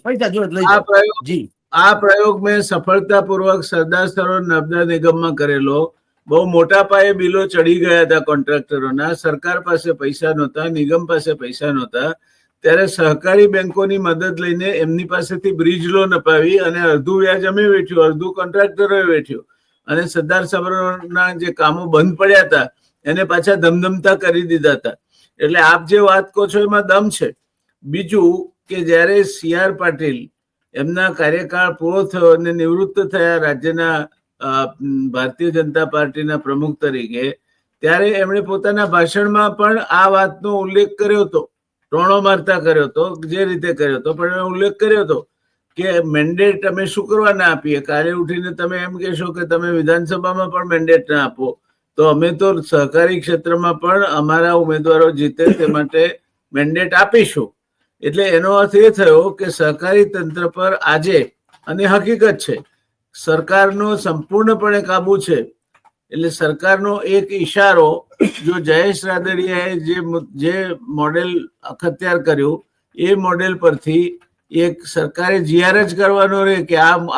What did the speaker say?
પૈસા જો લઈ આ જાઓ. પ્રયોગ જી આ પ્રયોગ મેં સફળતાપૂર્વક સરદાર સરોવર નર્મદા નિગમમાં કરેલો. બહુ મોટા પાયે બિલો ચડી ગયા હતા કોન્ટ્રાક્ટરોના. સરકાર પાસે પૈસા નહોતા, નિગમ પાસે પૈસા નહોતા. ત્યારે સહકારી બેંકોની મદદ લઈને એમની પાસેથી બ્રિજ લોન અપાવી અને અડધું વ્યાજ અમે વેઠ્યું, અડધું કોન્ટ્રાક્ટરોએ વેઠ્યું. અને સરદાર સરોવરના જે કામો બંધ પડ્યા હતા એને પાછા ધમધમતા કરી દીધા હતા. એટલે આપ જે વાત કહો છો એમાં દમ છે. બીજું કે જ્યારે સી.આર. પાટીલ એમના કાર્યકાળ પૂરો થયો અને નિવૃત્ત થયા રાજ્યના ભારતીય જનતા પાર્ટીના પ્રમુખ તરીકે, ત્યારે એમણે પોતાના ભાષણમાં પણ આ વાતનો ઉલ્લેખ કર્યો હતો. ટોણો મારતા કર્યો હતો, જે રીતે કર્યો હતો, પણ એમણે ઉલ્લેખ કર્યો હતો કે મેન્ડેટ અમે શું કરવા ના આપીએ. કાલે ઉઠીને તમે એમ કહેશો કે તમે વિધાનસભામાં પણ મેન્ડેટ ના આપો, તો અમે તો સહકારી ક્ષેત્રમાં પણ અમારા ઉમેદવારો જીતે તે માટે મેન્ડેટ આપીશું. એટલે એનો અર્થ એ થયો કે સહકારી તંત્ર પર આજે, અને હકીકત છે, સરકારનો સંપૂર્ણપણે કાબુ છે. એટલે સરકારનો એક ઈશારો, જો જયેશ રાદડિયાએ જે મોડેલ અખત્યાર કર્યું એ મોડેલ પરથી એક સરકારે જીઆર જ કરવાનો રહે કે આ